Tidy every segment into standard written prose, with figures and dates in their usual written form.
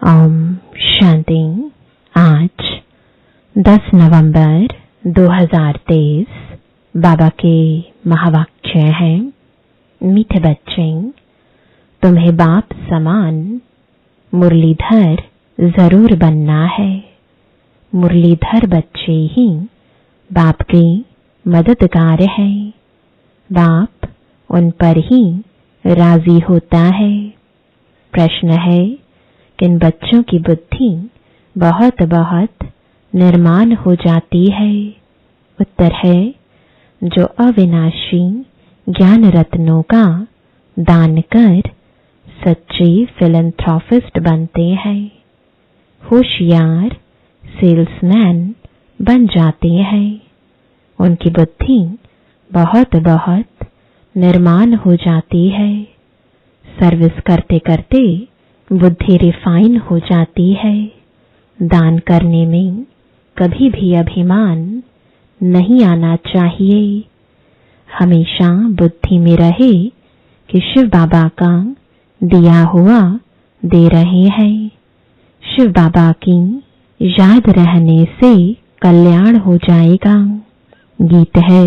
ओम शांति। आज 10 नवंबर 2023 बाबा के महावाक्य हैं। मीठे बच्चे, तुम्हें बाप समान मुरलीधर जरूर बनना है। मुरलीधर बच्चे ही बाप के मददगार हैं। बाप उन पर ही राजी होता है। प्रश्न है, किन बच्चों की बुद्धि बहुत बहुत निर्माण हो जाती है? उत्तर है, जो अविनाशी ज्ञान रत्नों का दान कर सच्चे फिलैंथ्रोपिस्ट बनते हैं, होशियार सेल्समैन बन जाते हैं। उनकी बुद्धि बहुत बहुत निर्माण हो जाती है। सर्विस करते करते बुद्धि रिफाइन हो जाती है। दान करने में कभी भी अभिमान नहीं आना चाहिए। हमेशा बुद्धि में रहे कि शिव बाबा का दिया हुआ दे रहे हैं। शिव बाबा की याद रहने से कल्याण हो जाएगा। गीत है,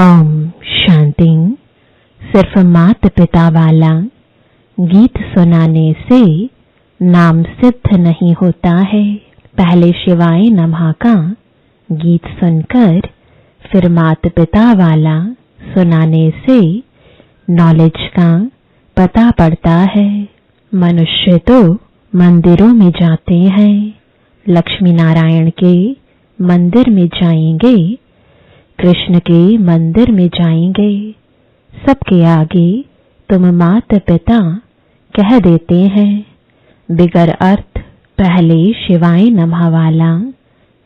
ओम शांति। सिर्फ माता पिता वाला गीत सुनाने से नाम सिद्ध नहीं होता है। पहले शिवाय नमः का गीत सुनकर फिर माता पिता वाला सुनाने से नॉलेज का पता पड़ता है। मनुष्य तो मंदिरों में जाते हैं, लक्ष्मी नारायण के मंदिर में जाएंगे, कृष्ण के मंदिर में जाएंगे। सबके आगे तुम माता पिता कह देते हैं। बिगर अर्थ पहले शिवाय नमः वाला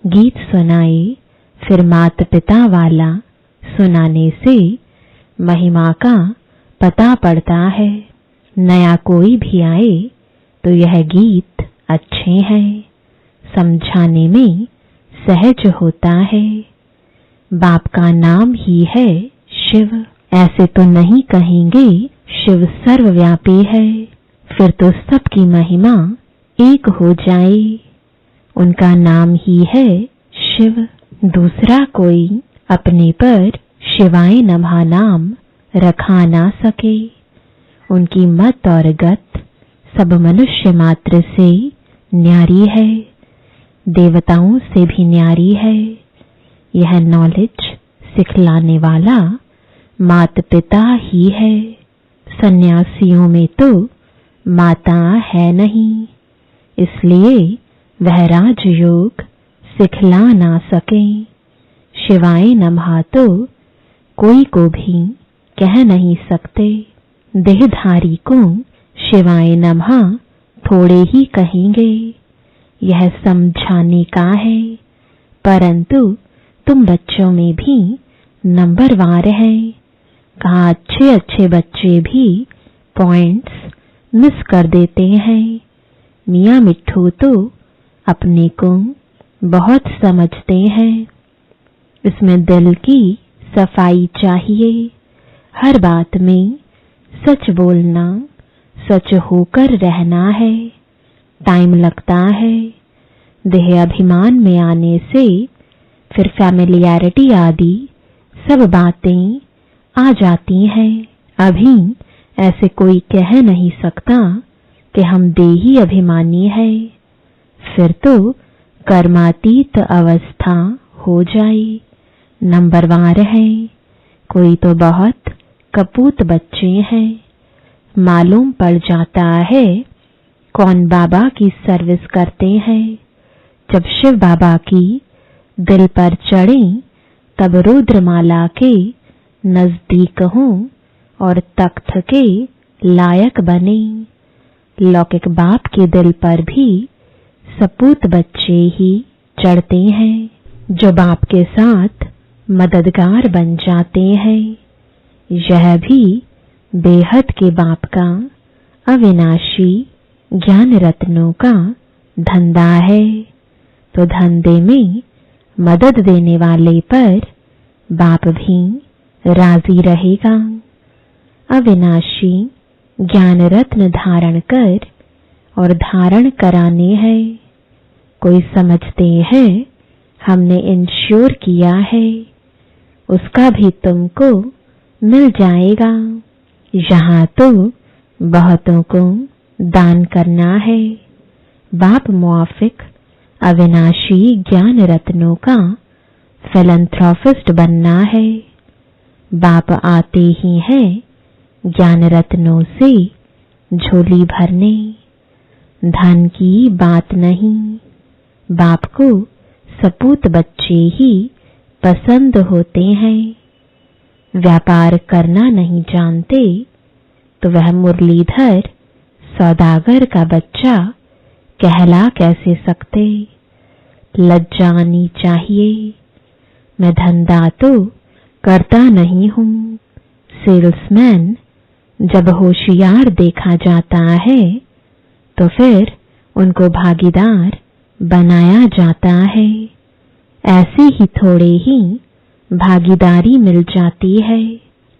गीत सुनाए, फिर माता पिता वाला सुनाने से महिमा का पता पड़ता है। नया कोई भी आए तो यह गीत अच्छे हैं, समझाने में सहज होता है। बाप का नाम ही है शिव। ऐसे तो नहीं कहेंगे शिव सर्वव्यापी है, फिर तो सबकी महिमा एक हो जाए। उनका नाम ही है शिव। दूसरा कोई अपने पर शिवाय नमः नाम रखा ना सके। उनकी मत और गत सब मनुष्य मात्र से न्यारी है, देवताओं से भी न्यारी है। यह नॉलेज सिखलाने वाला माता पिता ही है। सन्यासियों में तो माता है नहीं, इसलिए वह राजयोग सिखला ना सके। शिवाय नमः तो कोई को भी कह नहीं सकते। देहधारी को शिवाय नमः थोड़े ही कहेंगे। यह समझाने का है, परंतु तुम बच्चों में भी नंबरवार हैं। कहा अच्छे अच्छे बच्चे भी पॉइंट्स मिस कर देते हैं। मियाँ मिट्ठू तो अपने को बहुत समझते हैं। इसमें दिल की सफाई चाहिए। हर बात में सच बोलना, सच होकर रहना है। टाइम लगता है। देह अभिमान में आने से फिर फैमिलियरिटी आदि सब बातें आ जाती हैं। अभी ऐसे कोई कह नहीं सकता कि हम देही अभिमानी हैं। फिर तो कर्मातीत अवस्था हो जाए। नंबरवार हैं। कोई तो बहुत कपूत बच्चे हैं। मालूम पड़ जाता है कौन बाबा की सर्विस करते हैं। जब शिव बाबा की दिल पर चढ़े तब रुद्रमाला के नजदीक हों और तख्त के लायक बने। लौकिक बाप के दिल पर भी सपूत बच्चे ही चढ़ते हैं, जो बाप के साथ मददगार बन जाते हैं। यह भी बेहद के बाप का अविनाशी ज्ञान रत्नों का धंधा है। तो धंधे में मदद देने वाले पर बाप भी राजी रहेगा। अविनाशी ज्ञान रत्न धारण कर और धारण कराने हैं। कोई समझते हैं हमने इंश्योर किया है, उसका भी तुमको मिल जाएगा। यहाँ तो बहुतों को दान करना है। बाप मुआफिक अविनाशी ज्ञान रत्नों का फिलैंथ्रोपिस्ट बनना है। बाप आते ही हैं ज्ञान रत्नों से झोली भरने। धन की बात नहीं, बाप को सपूत बच्चे ही पसंद होते हैं। व्यापार करना नहीं जानते तो वह मुरलीधर सौदागर का बच्चा कहला कैसे सकते। लज्जा आनी चाहिए। मैं धंधा तो करता नहीं हूँ। सेल्समैन जब होशियार देखा जाता है तो फिर उनको भागीदार बनाया जाता है। ऐसे ही थोड़े ही भागीदारी मिल जाती है।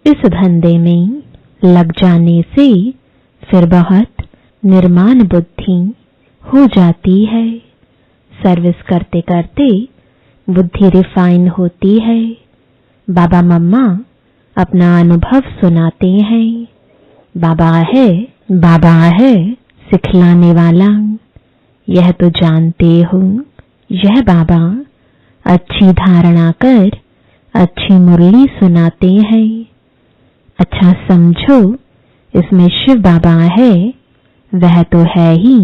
इस धंधे में लग जाने से फिर बहुत निर्माण बुद्धि हो जाती है। सर्विस करते करते बुद्धि रिफाइन होती है। बाबा मम्मा अपना अनुभव सुनाते हैं। बाबा है सिखलाने वाला। यह तो जानते हो, यह बाबा अच्छी धारणा कर अच्छी मुरली सुनाते हैं। अच्छा समझो, इसमें शिव बाबा है, वह तो है ही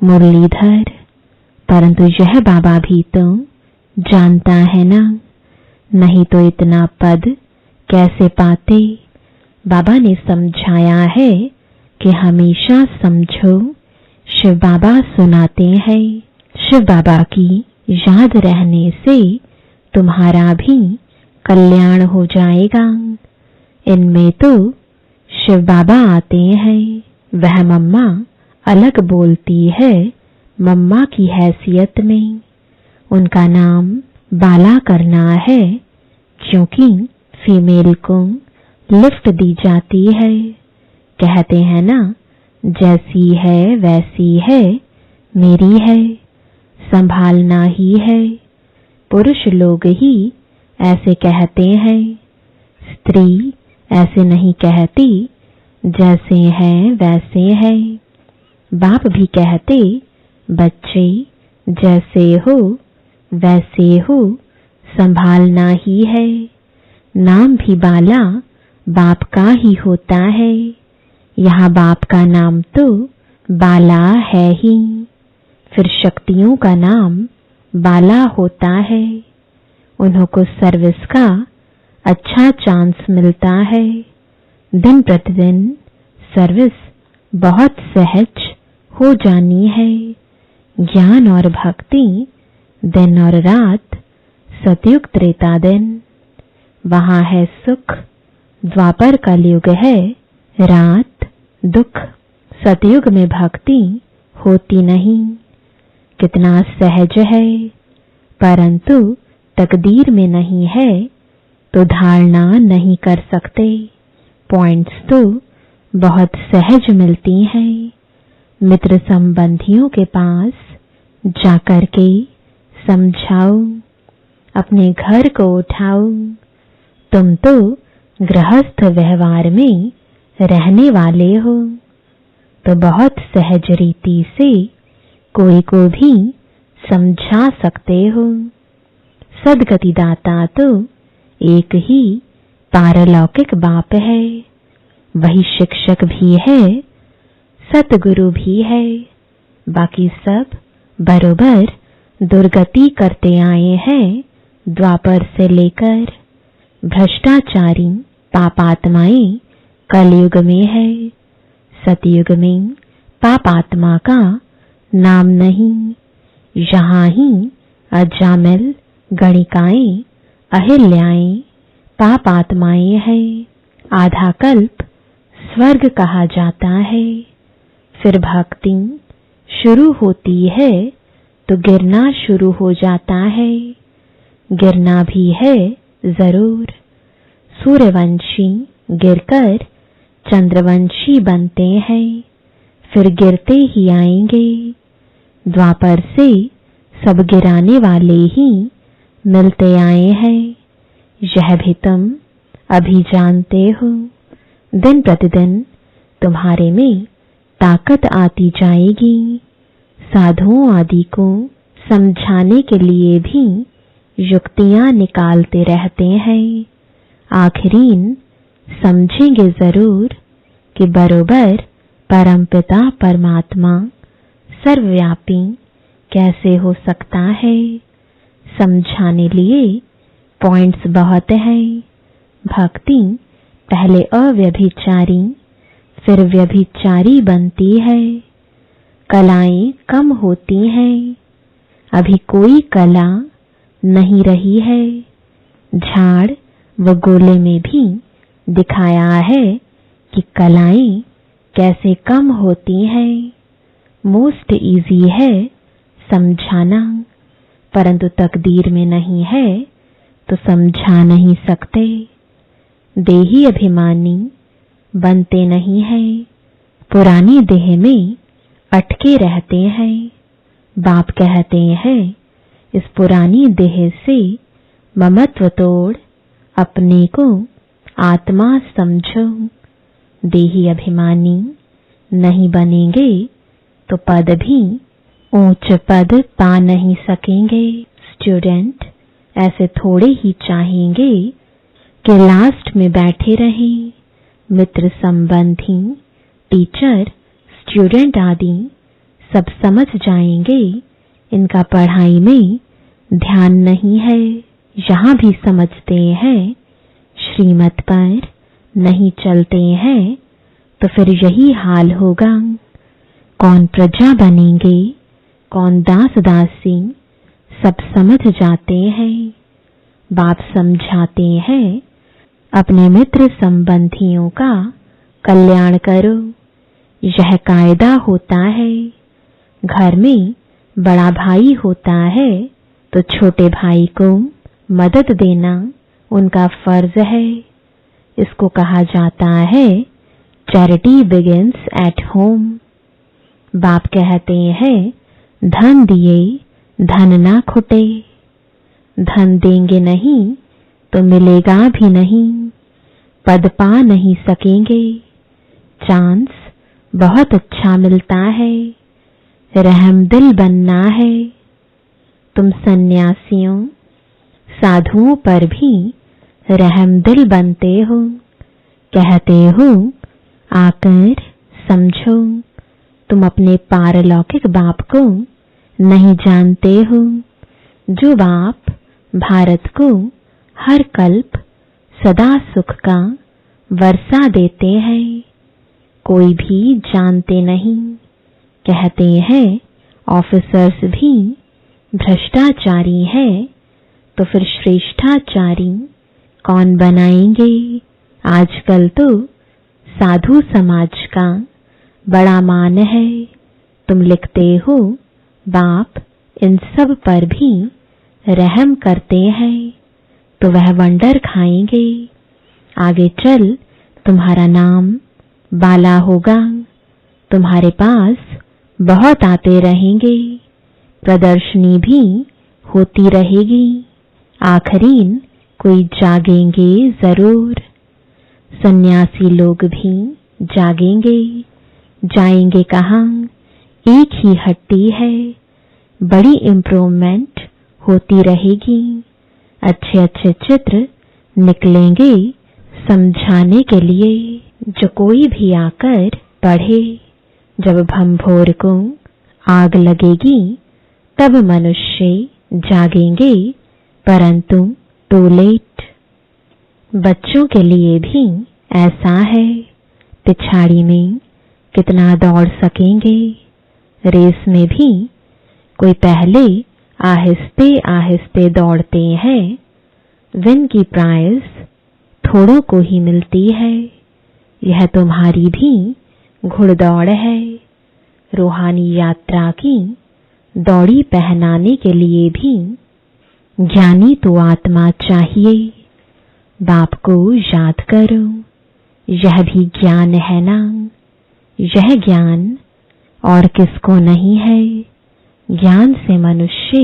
मुरलीधर, परंतु यह बाबा भी तो जानता है ना, नहीं तो इतना पद कैसे पाते। बाबा ने समझाया है कि हमेशा समझो शिव बाबा सुनाते हैं। शिव बाबा की याद रहने से तुम्हारा भी कल्याण हो जाएगा। इनमें तो शिव बाबा आते हैं। वह मम्मा अलग बोलती है मम्मा की हैसियत में। उनका नाम बाला करना है, क्योंकि फीमेल को लिफ्ट दी जाती है। कहते हैं ना, जैसी है वैसी है, मेरी है, संभालना ही है। पुरुष लोग ही ऐसे कहते हैं, स्त्री ऐसे नहीं कहती, जैसे है वैसे है। बाप भी कहते, बच्चे जैसे हो वैसे हो, संभालना ही है। नाम भी बाला बाप का ही होता है। यहाँ बाप का नाम तो बाला है ही, फिर शक्तियों का नाम बाला होता है। उन्हों को सर्विस का अच्छा चांस मिलता है। दिन प्रतिदिन सर्विस बहुत सहज हो जानी है। ज्ञान और भक्ति दिन और रात, सतयुग त्रेता दिन। वहाँ है सुख, द्वापर का युग है रात दुख। सतयुग में भक्ति होती नहीं। कितना सहज है, परंतु तकदीर में नहीं है तो धारणा नहीं कर सकते। पॉइंट्स तो बहुत सहज मिलती हैं। मित्र संबंधियों के पास जाकर के समझाओ, अपने घर को उठाओ। तुम तो गृहस्थ व्यवहार में रहने वाले हो, तो बहुत सहज रीति से कोई को भी समझा सकते हो। सदगति दाता तो एक ही पारलौकिक बाप है, वही शिक्षक भी है, सतगुरु भी है। बाकी सब बरोबर दुर्गति करते आए हैं द्वापर से लेकर। भ्रष्टाचारी पापात्माएं कलयुग में है। सतयुग में पापात्मा का नाम नहीं। यहाँ ही अजामिल, गणिकाएं, अहिल्याएं पापात्माएं हैं। आधा कल्प स्वर्ग कहा जाता है। फिर भक्ति शुरू होती है तो गिरना शुरू हो जाता है। गिरना भी है जरूर। सूर्यवंशी गिरकर चंद्रवंशी बनते हैं, फिर गिरते ही आएंगे। द्वापर से सब गिराने वाले ही मिलते आए हैं, यह भी तुम अभी जानते हो। दिन प्रतिदिन तुम्हारे में ताकत आती जाएगी। साधुओं आदि को समझाने के लिए भी युक्तियां निकालते रहते हैं। आखिरीन समझेंगे जरूर कि बरोबर परमपिता परमात्मा सर्वव्यापी कैसे हो सकता है। समझाने लिए पॉइंट्स बहुत हैं। भक्ति पहले अव्यभिचारी फिर व्यभिचारी बनती है। कलाएं कम होती हैं, अभी कोई कला नहीं रही है। झाड़ व गोले में भी दिखाया है कि कलाएं कैसे कम होती हैं। मोस्ट इजी है समझाना, परंतु तकदीर में नहीं है तो समझा नहीं सकते। देही अभिमानी बनते नहीं हैं, पुरानी देह में अटके रहते हैं। बाप कहते हैं इस पुरानी देह से ममत्व तोड़ अपने को आत्मा समझो। देही अभिमानी नहीं बनेंगे तो पद भी ऊंच पद पा नहीं सकेंगे। स्टूडेंट ऐसे थोड़े ही चाहेंगे कि लास्ट में बैठे रहें। मित्र संबंधी टीचर स्टूडेंट आदि सब समझ जाएंगे इनका पढ़ाई में ध्यान नहीं है। यहाँ भी समझते हैं श्रीमत पर नहीं चलते हैं तो फिर यही हाल होगा। कौन प्रजा बनेंगे कौन दास दासी सब समझ जाते हैं। बाप समझाते हैं अपने मित्र संबंधियों का कल्याण करो, यह कायदा होता है। घर में बड़ा भाई होता है तो छोटे भाई को मदद देना उनका फर्ज है। इसको कहा जाता है चैरिटी बिगिंस एट होम। बाप कहते हैं धन दिए धन ना खुटे। धन देंगे नहीं तो मिलेगा भी नहीं, पद पा नहीं सकेंगे। चांस बहुत अच्छा मिलता है, रहमदिल बनना है। तुम सन्यासियों साधुओं पर भी रहमदिल बनते हो। कहते हो आकर समझो, तुम अपने पारलौकिक बाप को नहीं जानते हो, जो बाप भारत को हर कल्प सदा सुख का वर्षा देते हैं। कोई भी जानते नहीं। कहते हैं ऑफिसर्स भी भ्रष्टाचारी है तो फिर श्रेष्ठाचारी कौन बनाएंगे। आजकल तो साधु समाज का बड़ा मान है। तुम लिखते हो बाप इन सब पर भी रहम करते हैं तो वह वंडर खाएंगे। आगे चल तुम्हारा नाम बाला होगा। तुम्हारे पास बहुत आते रहेंगे, प्रदर्शनी भी होती रहेगी। आखिरीन कोई जागेंगे जरूर। सन्यासी लोग भी जागेंगे। जाएंगे कहाँ? एक ही हट्टी है, बड़ी इम्प्रूवमेंट होती रहेगी। अच्छे अच्छे चित्र निकलेंगे समझाने के लिए, जो कोई भी आकर पढ़े। जब भंभोर को आग लगेगी तब मनुष्य जागेंगे, परंतु टू लेट। बच्चों के लिए भी ऐसा है, पिछाड़ी में कितना दौड़ सकेंगे। रेस में भी कोई पहले आहिस्ते आहिस्ते दौड़ते हैं, विन की प्राइज थोड़ों को ही मिलती है। यह तुम्हारी भी घुड़दौड़ है। रूहानी यात्रा की दौड़ी पहनाने के लिए भी ज्ञानी तो आत्मा चाहिए। बाप को याद करो। यह भी ज्ञान है ना। यह ज्ञान और किसको नहीं है। ज्ञान से मनुष्य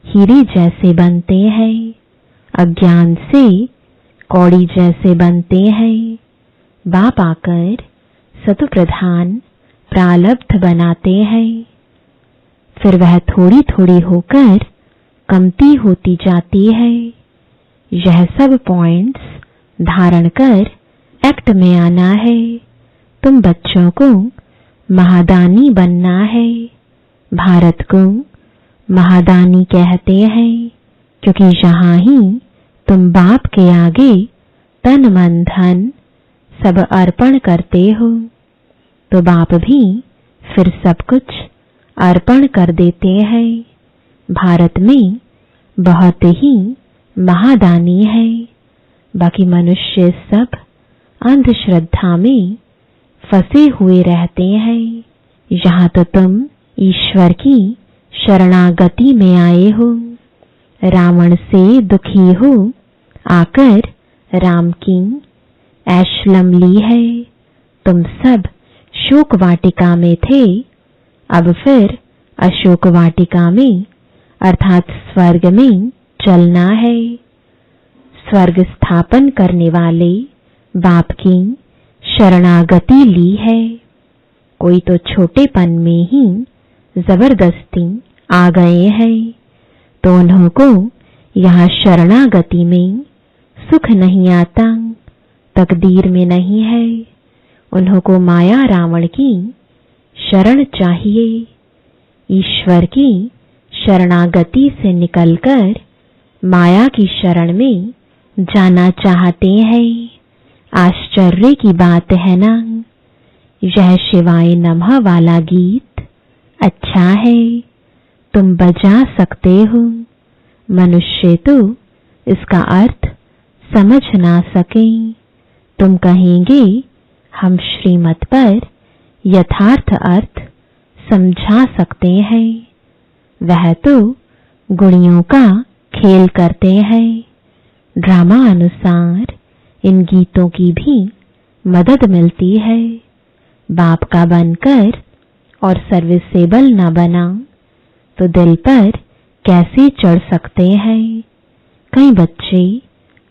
हीरे जैसे बनते हैं, अज्ञान से कौड़ी जैसे बनते हैं। बाप आकर सतोप्रधान प्रालब्ध बनाते हैं, फिर वह थोड़ी थोड़ी होकर कमती होती जाती है। यह सब पॉइंट्स धारण कर एक्ट में आना है। तुम बच्चों को महादानी बनना है। भारत को महादानी कहते हैं क्योंकि यहाँ ही तुम बाप के आगे तन मन धन सब अर्पण करते हो, तो बाप भी फिर सब कुछ अर्पण कर देते हैं। भारत में बहुत ही महादानी है। बाकी मनुष्य सब अंधश्रद्धा में फंसे हुए रहते हैं। यहाँ तो तुम ईश्वर की शरणागति में आए हो। रावण से दुखी हो आकर राम की ऐशलम ली है। तुम सब शोक वाटिका में थे, अब फिर अशोक वाटिका में अर्थात स्वर्ग में चलना है। स्वर्ग स्थापन करने वाले बाप की शरणागति ली है। कोई तो छोटेपन में ही जबरदस्ती आ गए हैं, तो उन्हों को यहाँ शरणागति में सुख नहीं आता, तकदीर में नहीं है। उन्हों को माया रावण की शरण चाहिए। ईश्वर की शरणागति से निकलकर माया की शरण में जाना चाहते हैं। आश्चर्य की बात है ना। यह शिवाय नमः वाला गीत अच्छा है, तुम बजा सकते हो। मनुष्य तो इसका अर्थ समझ ना सके। तुम कहेंगे हम श्रीमत पर यथार्थ अर्थ समझा सकते हैं। वह तो गुणियों का खेल करते हैं। ड्रामा अनुसार इन गीतों की भी मदद मिलती है। बाप का बनकर और सर्विसेबल न बना तो दिल पर कैसे चढ़ सकते हैं। कई बच्चे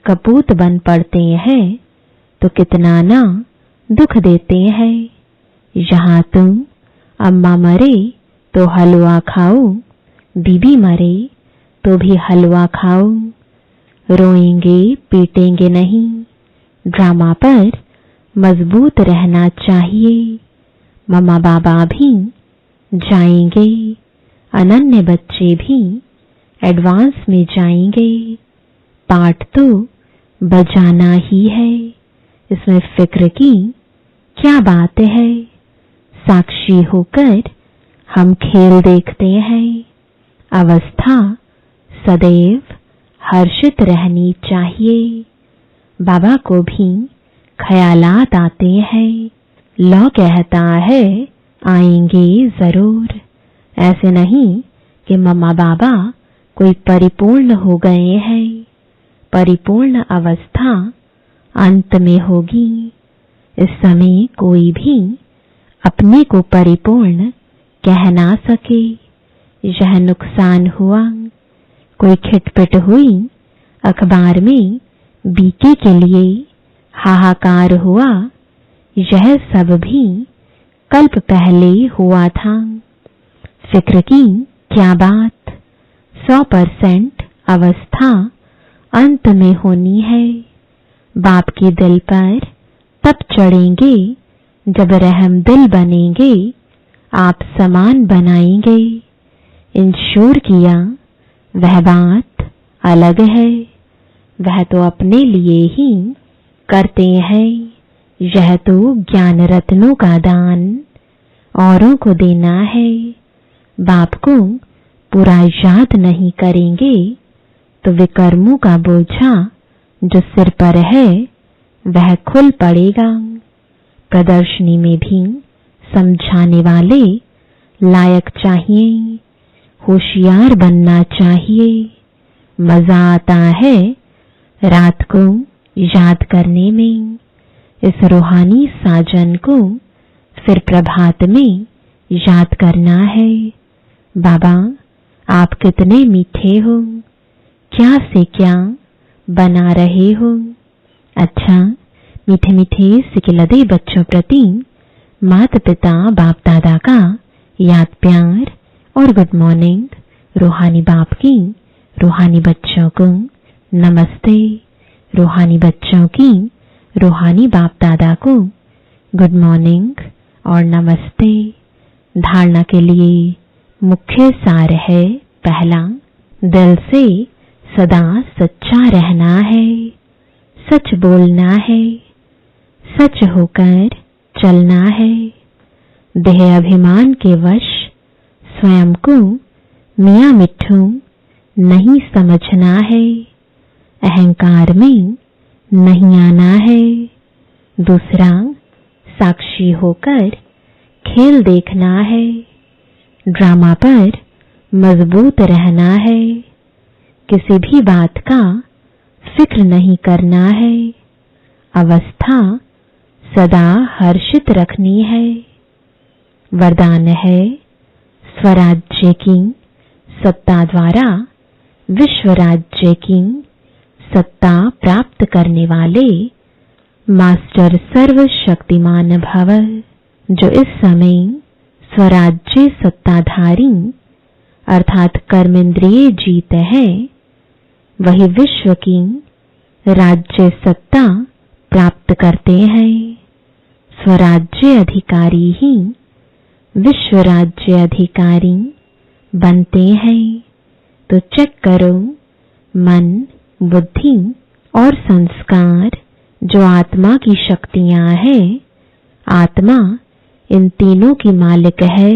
कपूत बन पड़ते हैं तो कितना ना दुख देते हैं। यहाँ तुम अम्मा मरे तो हलवा खाओ, बीबी मरे तो भी हलवा खाओ। रोएंगे पीटेंगे नहीं। ड्रामा पर मजबूत रहना चाहिए। मम्मा बाबा भी जाएंगे, अनन्य बच्चे भी एडवांस में जाएंगे। पाठ तो बजाना ही है, इसमें फिक्र की क्या बात है। साक्षी होकर हम खेल देखते हैं। अवस्था सदैव हर्षित रहनी चाहिए। बाबा को भी ख्यालात आते हैं। लौ कहता है आएंगे जरूर। ऐसे नहीं कि मम्मा बाबा कोई परिपूर्ण हो गए हैं। परिपूर्ण अवस्था अंत में होगी। इस समय कोई भी अपने को परिपूर्ण कह ना सके। यह नुकसान हुआ। कोई खिटपिट हुई, अखबार में बीके के लिए हाहाकार हुआ। यह सब भी कल्प पहले हुआ था। फिक्र की क्या बात। 100% अवस्था अंत में होनी है। बाप के दिल पर तब चढ़ेंगे जब रहम दिल बनेंगे, आप समान बनाएंगे। इंश्योर किया वह बात अलग है। वह तो अपने लिए ही करते हैं। यह तो ज्ञान रत्नों का दान औरों को देना है। बाप को पूरा याद नहीं करेंगे तो विकर्मों का बोझा जो सिर पर है वह खुल पड़ेगा। प्रदर्शनी में भी समझाने वाले लायक चाहिए। होशियार बनना चाहिए। मजा आता है रात को याद करने में, इस रूहानी साजन को फिर प्रभात में याद करना है। बाबा, आप कितने मीठे हो, क्या से क्या बना रहे हो। अच्छा, मीठे मीठे सिकिलदे बच्चों प्रति माता पिता बाप दादा का याद प्यार और गुड मॉर्निंग। रूहानी बाप की रूहानी बच्चों को नमस्ते। रूहानी बच्चों की रूहानी बाप दादा को गुड मॉर्निंग और नमस्ते। धारणा के लिए मुख्य सार है, पहला, दिल से सदा सच्चा रहना है, सच बोलना है, सच होकर चलना है। देह अभिमान के वश स्वयं को मियाँ मिट्ठू नहीं समझना है, अहंकार में नहीं आना है। दूसरा, साक्षी होकर खेल देखना है, ड्रामा पर मजबूत रहना है, किसी भी बात का फिक्र नहीं करना है, अवस्था सदा हर्षित रखनी है। वरदान है, स्वराज्य की सत्ता द्वारा विश्व राज्य की सत्ता प्राप्त करने वाले मास्टर सर्वशक्तिमान भव। जो इस समय स्वराज्य सत्ताधारी अर्थात कर्मेंद्रिय जीत है, वही विश्व की राज्य सत्ता प्राप्त करते हैं। स्वराज्य अधिकारी ही विश्व राज्य अधिकारी बनते हैं। तो चेक करो, मन, बुद्धि और संस्कार जो आत्मा की शक्तियां हैं, आत्मा इन तीनों की मालिक है।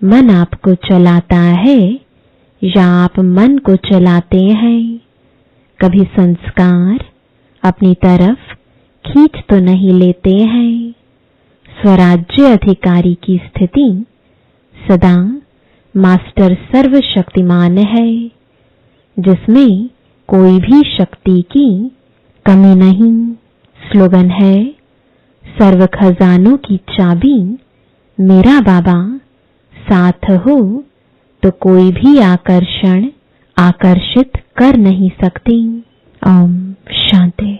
मन आपको चलाता है या आप मन को चलाते हैं। कभी संस्कार अपनी तरफ खींच तो नहीं लेते हैं। स्वराज्य अधिकारी की स्थिति सदा मास्टर सर्वशक्तिमान है, जिसमें कोई भी शक्ति की कमी नहीं। स्लोगन है, सर्व खजानों की चाबी मेरा बाबा, साथ हो तो कोई भी आकर्षण आकर्षित कर नहीं सकती। ओम शांति।